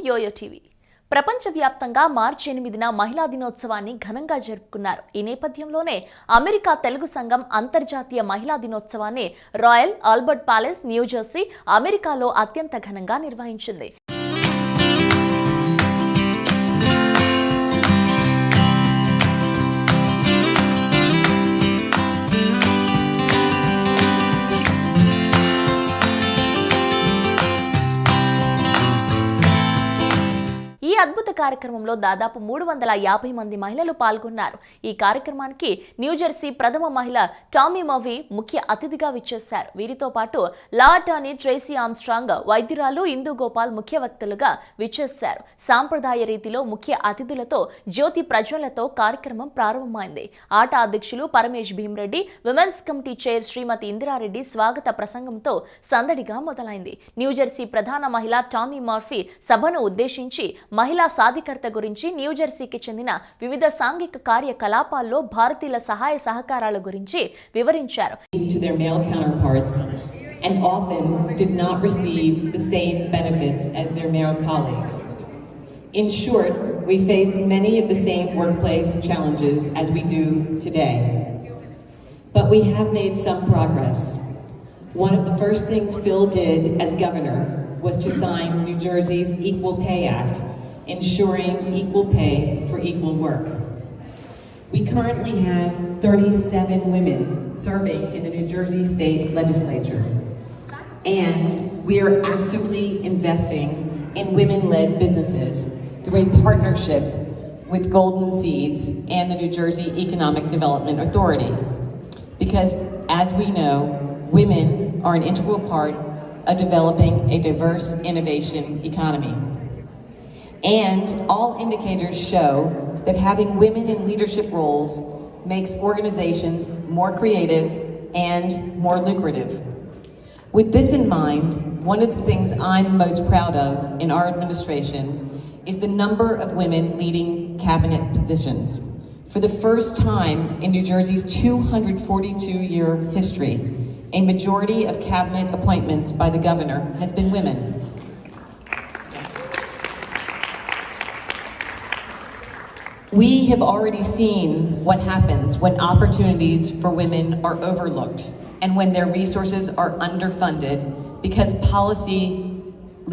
YOYO TV. ప్రపంచవ్యాప్తంగా మార్చి 8న మహిళా దినోత్సవాన్ని ఘనంగా జరుపుకున్నారు. ఈ నేపథ్యంలోనే అమెరికా తెలుగు సంఘం అంతర్జాతీయ మహిళా దినోత్సవాన్ని రాయల్ ఆల్బర్ట్ ప్యాలెస్, న్యూజెర్సీ, అమెరికాలో అత్యంత ఘనంగా నిర్వహించింది. ఈ అద్భుత కార్యక్రమంలో దాదాపు 350 మంది మహిళలు పాల్గొన్నారు. ఈ కార్యక్రమానికి న్యూజెర్సీ ప్రథమ మహిళ టామీ మర్ఫీ ముఖ్య అతిథిగా విచ్చేశారు. వీరితో పాటు లా అటార్నీ ట్రేసీ ఆర్మ్స్ట్రాంగ్, వైద్యురాలు ఇందు గోపాల్ ముఖ్య వక్తలుగా విచ్చేశారు. సాంప్రదాయ రీతిలో ముఖ్య అతిథులతో జ్యోతి ప్రజ్వలతో కార్యక్రమం ప్రారంభమైంది. ఆట అధ్యక్షులు Paramesh Bhimreddy, women's committee chair Shrimati Indira Reddy స్వాగత ప్రసంగంతో సందడిగా మొదలైంది. న్యూజెర్సీ ప్రధాన మహిళ టామీ మర్ఫీ సభను ఉద్దేశించి మహిళా సాధికారత గురించి, న్యూజెర్సీకి చెందిన వివిధ సాంఘిక కార్యకలాపాల్లో భారతీయుల సహాయ సహకారాల గురించి వివరించారు. To their male counterparts and often did not receive the same benefits as their male colleagues. In short, we faced many of the same workplace challenges as we do today. But we have made some progress. One of the first things Phil did as governor was to sign New Jersey's Equal Pay Act, ensuring equal pay for equal work. We currently have 37 women serving in the New Jersey State Legislature, and we are actively investing in women-led businesses through a partnership with Golden Seeds and the New Jersey Economic Development Authority. Because as we know, women are an integral part of developing a diverse innovation economy. And all indicators show that having women in leadership roles makes organizations more creative and more lucrative. With this in mind, one of the things I'm most proud of in our administration is the number of women leading cabinet positions. For the first time in New Jersey's 242-year history, a majority of cabinet appointments by the governor has been women. We have already seen what happens when opportunities for women are overlooked and when their resources are underfunded because policy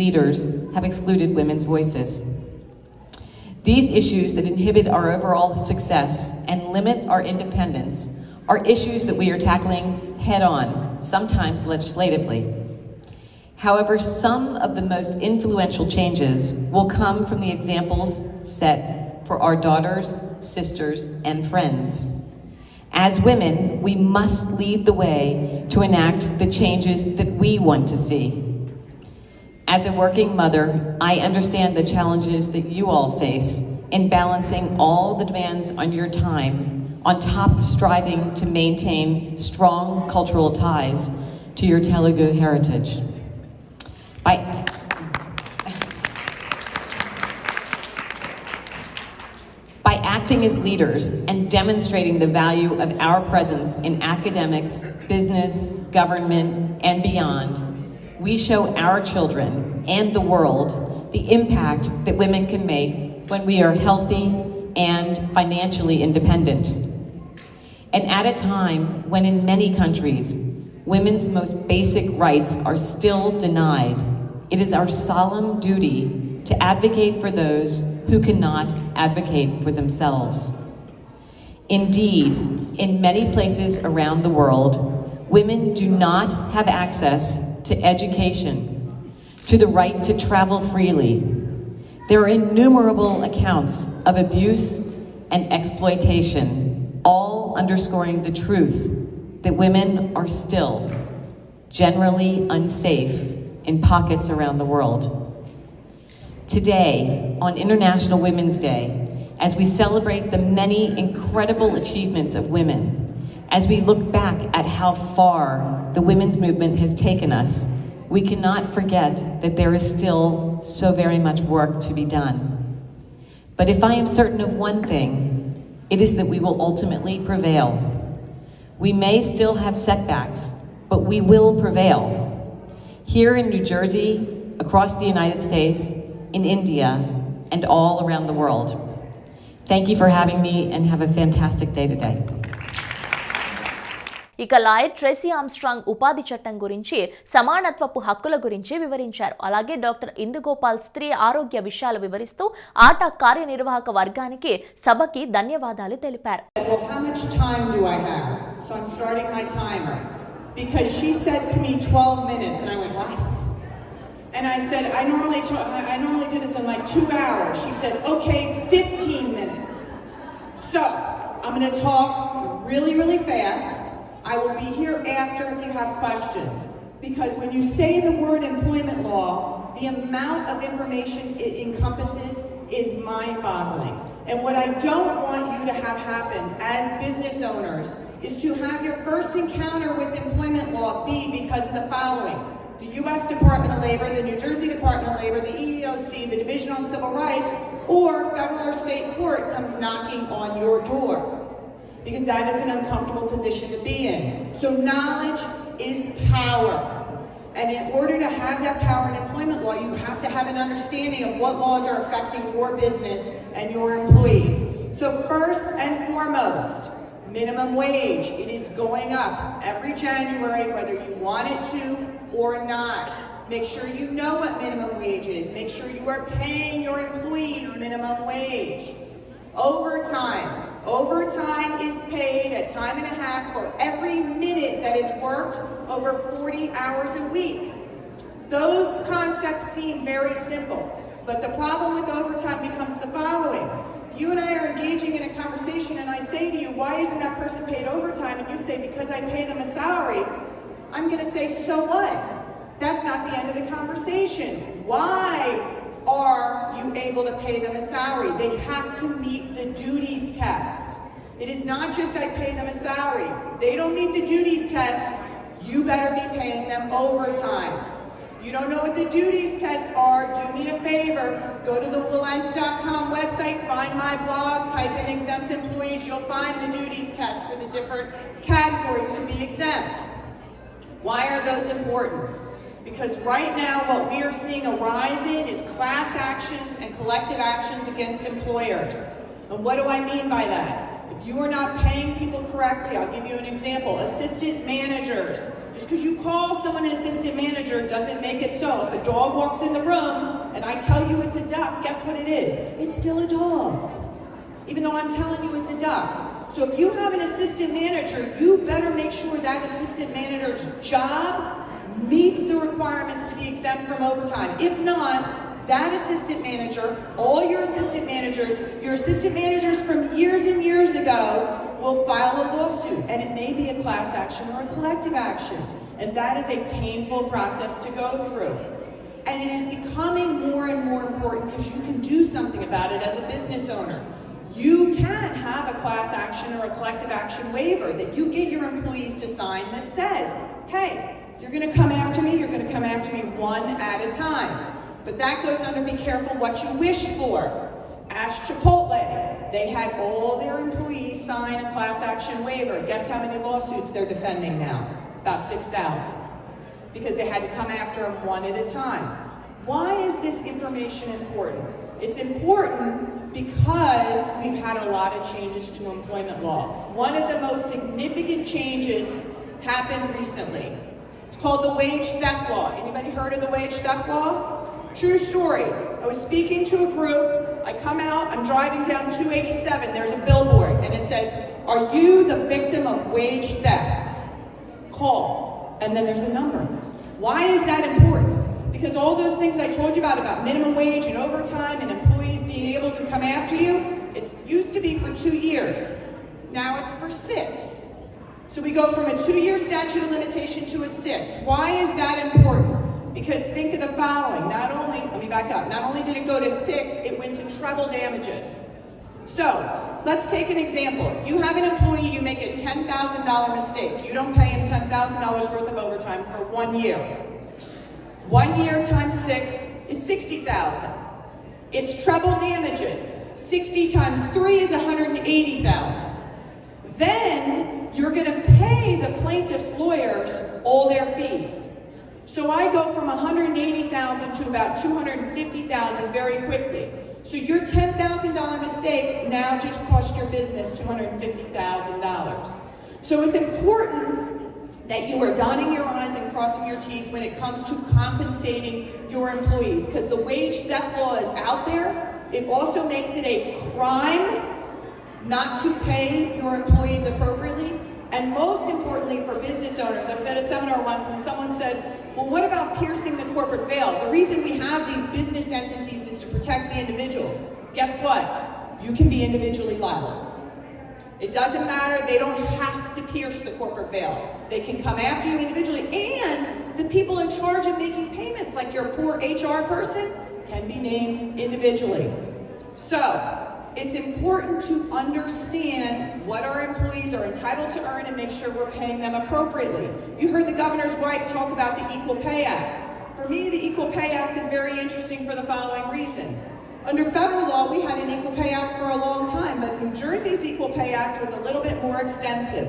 leaders have excluded women's voices. These issues that inhibit our overall success and limit our independence are issues that we are tackling head-on, sometimes legislatively. However, some of the most influential changes will come from the examples set for our daughters, sisters, and friends. As women, we must lead the way to enact the changes that we want to see. As a working mother, I understand the challenges that you all face in balancing all the demands on your time, on top of striving to maintain strong cultural ties to your Telugu heritage. By acting as leaders and demonstrating the value of our presence in academics, business, government, and beyond, we show our children and the world the impact that women can make when we are healthy and financially independent. And at a time when in many countries, women's most basic rights are still denied, it is our solemn duty to advocate for those who cannot advocate for themselves. Indeed, in many places around the world, women do not have access to education, to the right to travel freely. There are innumerable accounts of abuse and exploitation, all underscoring the truth that women are still generally unsafe in pockets around the world. Today, on International Women's Day, as we celebrate the many incredible achievements of women, as we look back at how far the women's movement has taken us, we cannot forget that there is still so very much work to be done. But if I am certain of one thing, it is that we will ultimately prevail. We may still have setbacks, but we will prevail. Here in New Jersey, across the United States, in India, and all around the world. Thank you for having me and have a fantastic day today. ఇక lawyer Tracy Armstrong ఉపాధి చట్టం గురించి, సమానత్వపు హక్కుల గురించి వివరించారు. అలాగే doctor ఇందుగోపాల్ స్త్రీ ఆరోగ్య విషయాలు వివరిస్తూ ఆటా కార్యనిర్వాహక వర్గానికి సభకి ధన్యవాదాలు తెలిపారు. Because she said to me 12 minutes and I went, what? And I said, I normally do this in like 2 hours. She said, okay, 15 minutes. So I'm going to talk really, really fast. I will be here after if you have questions. Because when you say the word employment law, the amount of information it encompasses is mind-boggling. And what I don't want you to have happen as business owners is to have your first encounter with employment law be because of the following. The U.S. Department of Labor, the New Jersey Department of Labor, the EEOC, the Division on Civil Rights, or federal or state court comes knocking on your door. Because that is an uncomfortable position to be in. So knowledge is power. And in order to have that power in employment law, you have to have an understanding of what laws are affecting your business and your employees. So first and foremost, minimum wage. It is going up every January, whether you want it to or not. Make sure you know what minimum wage is. Make sure you are paying your employees minimum wage. Overtime. Overtime is paid at time and a half for every minute that is worked over 40 hours a week. Those concepts seem very simple, but the problem with overtime becomes the following. You and I are engaging in a conversation and I say to you, why isn't that person paid overtime? And you say, because I pay them a salary. I'm going to say, so what? That's not the end of the conversation. Why are you able to pay them a salary? They have to meet the duties test. It is not just I pay them a salary. They don't meet the duties test. You better be paying them overtime. If you don't know what the duties tests are, do me a favor. Go to the Willents.com website, find my blog, type in exempt employees. You'll find the duties test for the different categories to be exempt. Why are those important? Because right now what we are seeing a rise in is class actions and collective actions against employers. And what do I mean by that? If you are not paying people correctly, I'll give you an example. Assistant managers. Just because you call someone an assistant manager doesn't make it so. If a dog walks in the room and I tell you it's a duck, guess what it is? It's still a dog. Even though I'm telling you it's a duck. So if you have an assistant manager, you better make sure that assistant manager's job meets the requirements to be exempt from overtime. If not, that assistant manager, all your assistant managers from years and years ago will file a lawsuit, and it may be a class action or a collective action. And that is a painful process to go through. And it is becoming more and more important because you can do something about it as a business owner. You can have a class action or a collective action waiver that you get your employees to sign that says, hey, you're going to come after me, you're going to come after me one at a time. But that goes under be careful what you wish for. Ask Chipotle. They had all their employees sign a class action waiver. Guess how many lawsuits they're defending now? About 6,000. Because they had to come after them one at a time. Why is this information important? It's important because we've had a lot of changes to employment law. One of the most significant changes happened recently. It's called the wage theft law. Anybody heard of the wage theft law? True story. I was speaking to a group. I come out, I'm driving down 287. There's a billboard and it says, are you the victim of wage theft? Call. And then there's a number. Why is that important? Because all those things I told you about minimum wage and overtime and employees being able to come after you, it used to be for 2 years. Now it's for 6. So we go from a 2-year statute of limitation to a 6. Why is that important? Because think of the following. Let me back up. Not only did it go to 6, it went to treble damages. So let's take an example. You have an employee, you make a $10,000 mistake. You don't pay him $10,000 worth of overtime for 1 year. 1 year times 6 is 60,000. It's treble damages. 60 times 3 is 180,000. Then you're going to pay the plaintiff's lawyers all their fees. So I go from 180,000 to about 250,000 very quickly. So your $10,000 mistake now just cost your business $250,000. So it's important that you are dotting your I's and crossing your T's when it comes to compensating your employees, because the wage theft law is out there. It also makes it a crime not to pay your employees appropriately. And most importantly for business owners, I was at a seminar once and someone said, well, what about piercing the corporate veil? The reason we have these business entities is to protect the individuals. Guess what? You can be individually liable. It doesn't matter, they don't have to pierce the corporate veil. They can come after you individually, and the people in charge of making payments, like your poor HR person, can be named individually. So, it's important to understand what our employees are entitled to earn and make sure we're paying them appropriately. You heard the governor's wife talk about the Equal Pay Act. For me, the Equal Pay Act is very interesting for the following reason. Under federal law, we had an Equal Pay Act for a long time, but New Jersey's Equal Pay Act was a little bit more extensive.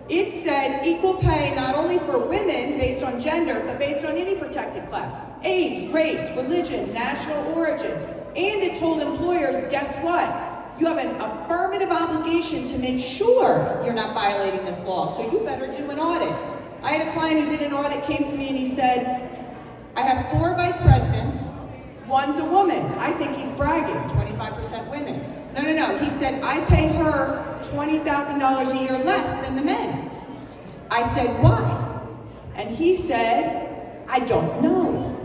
It said equal pay not only for women based on gender, but based on any protected class, age, race, religion, national origin. And it told employers, guess what? You have an affirmative obligation to make sure you're not violating this law, so you better do an audit. I had a client who did an audit, came to me and he said, I have 4 vice presidents, one's a woman. I think he's bragging, 25% women. No. He said, I pay her $20,000 a year less than the men. I said, why? And he said, I don't know.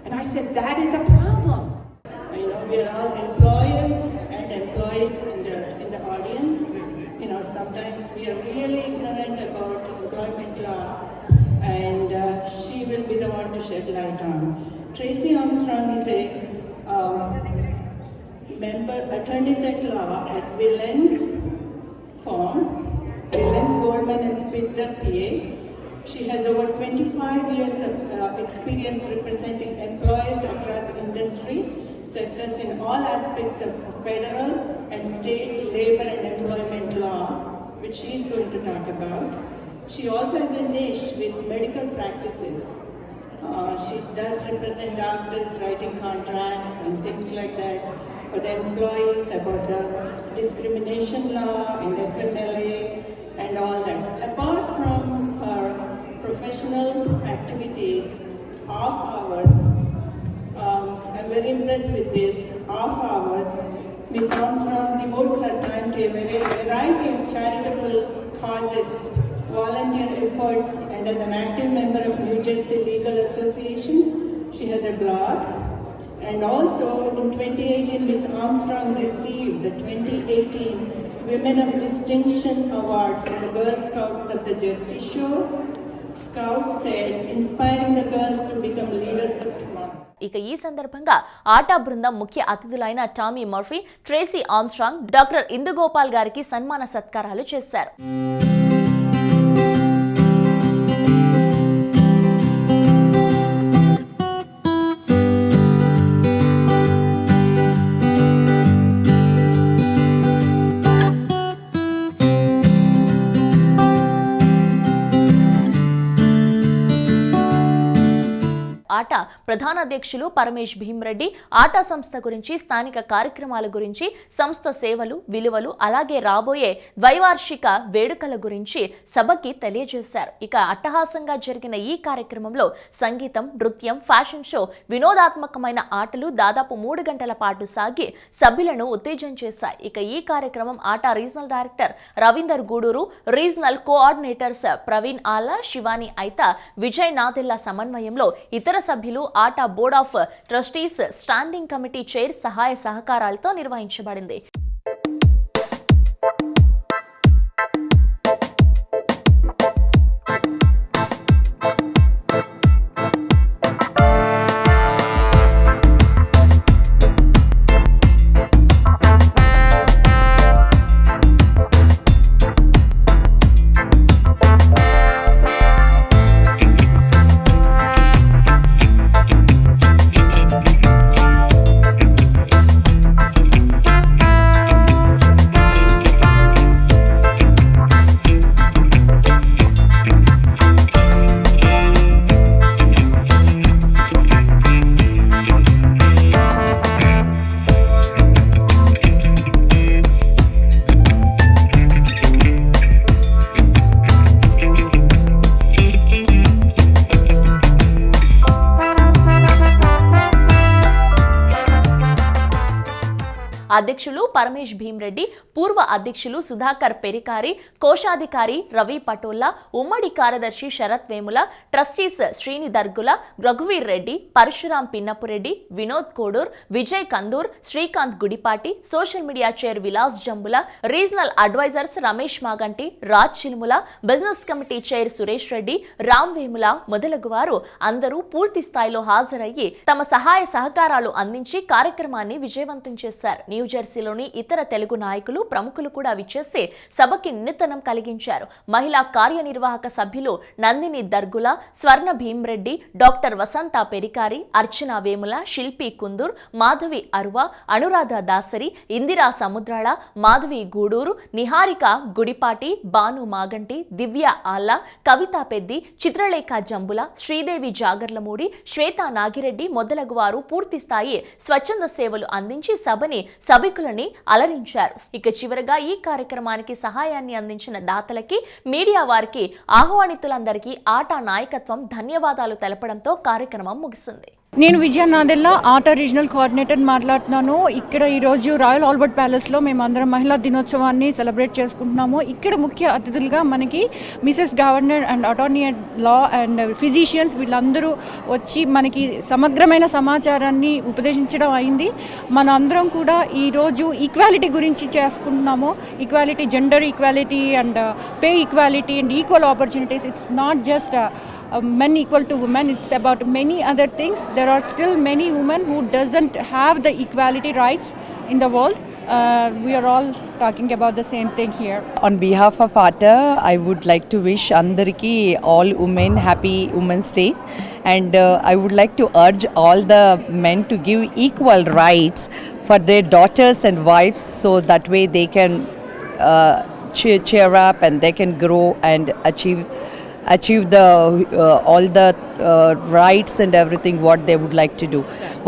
And I said, that is a problem. I know we are all employers and employees in the audience. Sometimes we are really ignorant about employment law, and she will be the one to shed light on. Tracy Armstrong is a member, attorneys at law at Willens Firm, Willens, Goldman and Spitzer, PA. She has over 25 years of experience representing employers across industry sectors in all aspects of federal and state labor and employment law, which she is going to talk about. She also has a niche with medical practices. She does represent doctors writing contracts and things like that for the employees about the discrimination law and FMLA and all that. Apart from her professional activities, off hours, I'm very impressed with this, off hours, Ms. Armstrong devotes her time to a variety of charitable causes, volunteer efforts, and as an active member of New Jersey Legal Association, she has a blog. And also in 2018, Ms. Armstrong received the 2018 Women of Distinction Award from the Girl Scouts of the Jersey Shore. Scouts said, inspiring the girls to become leaders of tomorrow. ఇక ఈ సందర్భంగా ATA బృందం ముఖ్య అతిథులైన Tommy Murphy, Tracy Armstrong, doctor Indugopal గారికి సన్మాన సత్కారాలు చేశారు. ఆటా ప్రధాన అధ్యక్షులు పరమేష్ భీమ్రెడ్డి ఆటా సంస్థ గురించి, స్థానిక కార్యక్రమాల గురించి, సంస్థ సేవలు, విలువలు, అలాగే రాబోయే ద్వైవార్షిక వేడుకల గురించి సభకి తెలియజేశారు. ఇక అట్టహాసంగా జరిగిన ఈ కార్యక్రమంలో సంగీతం, నృత్యం, ఫ్యాషన్ షో, వినోదాత్మకమైన ఆటలు దాదాపు 3 గంటల పాటు సాగి సభ్యులను ఉత్తేజం చేశాయి. ఇక ఈ కార్యక్రమం ATA regional director Ravinder Guduru, regional coordinators Praveen Ala, Shivani Aitha, Vijay Nadella సమన్వయంలో ఇతర సభ్యులు, ATA board of trustees, standing committee chair సహాయ సహకారాలతో నిర్వహించబడింది. అధ్యక్షులు పరమేష్ భీమ్రెడ్డి, పూర్వ అధ్యక్షులు సుధాకర్ పెరికారి, కోశాధికారి రవి పటోల్లా, ఉమ్మడి కార్యదర్శి శరత్ వేముల, ట్రస్టీస్ శ్రీని దర్గుల, రఘువీర్ Reddy, Parashuram Pinnapureddy, Vinod Kodur, Vijay Kandur, Srikanth Gudipati, social media chair Vilas Jambula, regional advisers Ramesh Maganti, Raj Chilumula, business committee chair Suresh Reddy, Ram Vemula మొదలగు వారు అందరూ పూర్తి స్థాయిలో హాజరయ్యి తమ సహాయ సహకారాలు అందించి కార్యక్రమాన్ని విజయవంతం చేశారు. న్యూజెర్సీలోని ఇతర తెలుగు నాయకులు, ప్రముఖులు కూడా విచ్చేసి సభకి నిన్నతనం కలిగించారు. మహిళా కార్యనిర్వాహక సభ్యులు నందిని దర్గుల, స్వర్ణ భీమ్రెడ్డి, డాక్టర్ వసంత పెరికారి, అర్చన వేముల, శిల్పి కుందూర్, మాధవి అరువ, అనురాధ దాసరి, ఇందిరా సముద్రాల, మాధవి గూడూరు, నిహారిక గుడిపాటి, బాను మాగంటి, దివ్య ఆల్లా, కవిత పెద్ది, చిత్రలేఖ జంబుల, శ్రీదేవి జాగర్లమూడి, శ్వేత నాగిరెడ్డి మొదలగు వారు పూర్తి స్థాయి స్వచ్ఛంద సేవలు అందించి సభని సభికులని అలరించారు. ఇక చివరగా ఈ కార్యక్రమానికి సహాయాన్ని అందించిన దాతలకి, మీడియా వారికి, ఆహ్వానితులందరికీ ఆటా నాయకత్వం ధన్యవాదాలు తెలపడంతో కార్యక్రమం ముగిసింది. నేను విజయ నాదెల్లా ఆటా రీజనల్ కోఆర్డినేటర్ మాట్లాడుతున్నాను. ఇక్కడ ఈరోజు రాయల్ ఆల్బర్ట్ ప్యాలెస్లో మేమందరం మహిళా దినోత్సవాన్ని సెలబ్రేట్ చేసుకుంటున్నాము. ఇక్కడ ముఖ్య అతిథులుగా మనకి Mrs governor and attorney law and physicians వీళ్ళందరూ వచ్చి మనకి సమగ్రమైన సమాచారాన్ని ఉపదేశించడం అయింది. మన అందరం కూడా ఈరోజు ఈక్వాలిటీ గురించి చేసుకుంటున్నాము. Equality, gender equality and pay equality and equal opportunities. It's not just men equal to women, it's about many other things. There are still many women who doesn't have the equality rights in the world. We are all talking about the same thing here. On behalf of ATA, I would like to wish Andariki, all women, happy Women's Day. And I would like to urge all the men to give equal rights for their daughters and wives, so that way they can cheer up and they can grow and achieve the all the rights and everything what they would like to do.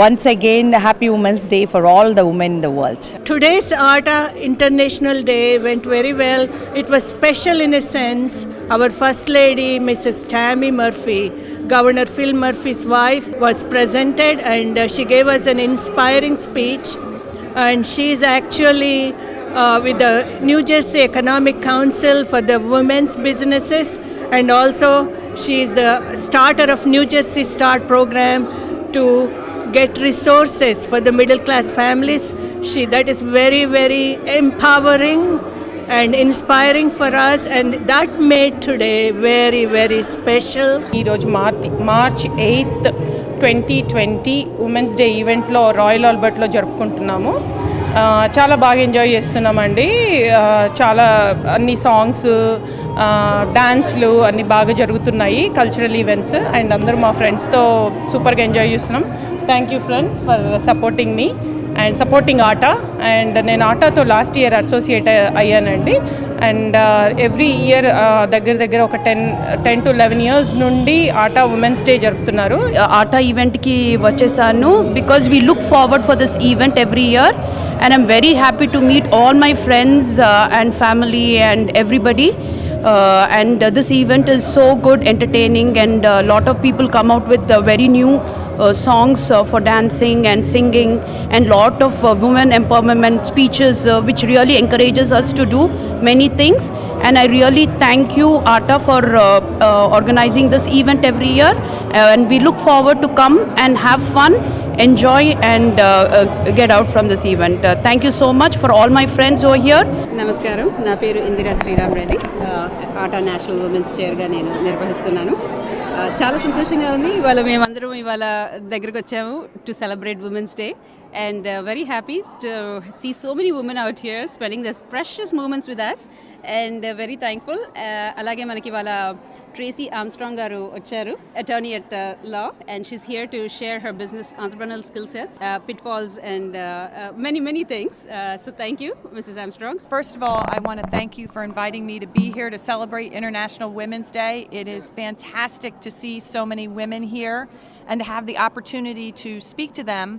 Once again, happy Women's Day for all the women in the world. Today's ATA International Day went very well. It was special in a sense. Our First Lady, Mrs. Tammy Murphy, Governor Phil Murphy's wife, was presented and she gave us an inspiring speech. And she is actually with the New Jersey Economic Council for the women's businesses. And also she is the starter of New Jersey Start program to get resources for the middle class families. That is very, very empowering and inspiring for us, and that made today very, very special. March 8th 2020 women's day ఈవెంట్లో royal ఆల్బర్ట్లో జరుపుకుంటున్నాము. చాలా బాగా enjoy చేస్తున్నామండి. చాలా అన్ని songs, డాన్స్లు అన్నీ బాగా జరుగుతున్నాయి, కల్చరల్ ఈవెంట్స్. అండ్ అందరూ మా ఫ్రెండ్స్తో సూపర్గా ఎంజాయ్ చేస్తున్నాం. Thank you friends for supporting me and supporting atta. And నేను ఆటాతో లాస్ట్ ఇయర్ అసోసియేట్ అయ్యానండి. అండ్ ఎవ్రీ ఇయర్ దగ్గర ఒక 10 to 11 years నుండి ఆటా ఉమెన్స్ డే జరుపుతున్నారు. ఆటా ఈవెంట్కి వచ్చేసాను because we look forward for this event every year. And I'm very happy to meet all my friends and family and everybody. And this event is so good, entertaining, and a lot of people come out with very new songs for dancing and singing, and lot of women empowerment speeches which really encourages us to do many things. And I really thank you, ATA, for organizing this event every year. And we look forward to come and have fun, enjoy, and get out from this event. Thank you so much for all my friends who are here. నమస్కారం, నా పేరు ఇందిరా శ్రీరామ్ రెడ్డి. ఆటా national women's చైర్గా నేను నిర్వహిస్తున్నాను. చాలా సంతోషంగా ఉంది. మేమందరం ఇవాళ దగ్గరకు వచ్చాము to celebrate women's day. And very happy to see so many women out here spending this precious moments with us, and very thankful. Alage manaki vala Tracy Armstrong garu vacharu, attorney at law, and she's here to share her business entrepreneurial skill sets, pitfalls, and many things. So thank you, Mrs. Armstrong. First of all, I want to thank you for inviting me to be here to celebrate International Women's Day. It is fantastic to see so many women here and to have the opportunity to speak to them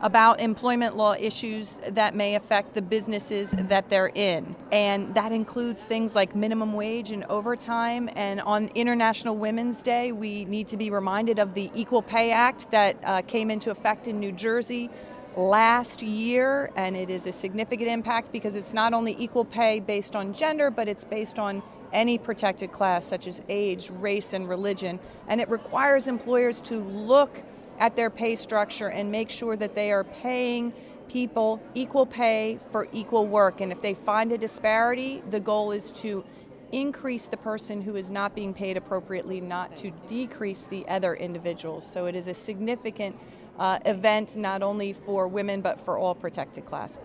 about employment law issues that may affect the businesses that they're in. And that includes things like minimum wage and overtime. And on International Women's Day, we need to be reminded of the Equal Pay Act that came into effect in New Jersey last year, and it is a significant impact because it's not only equal pay based on gender, but it's based on any protected class such as age, race, and religion. And it requires employers to look at their pay structure and make sure that they are paying people equal pay for equal work. And if they find a disparity, the goal is to increase the person who is not being paid appropriately, not to decrease the other individuals. So it is a significant event not only for women but for all protected classes.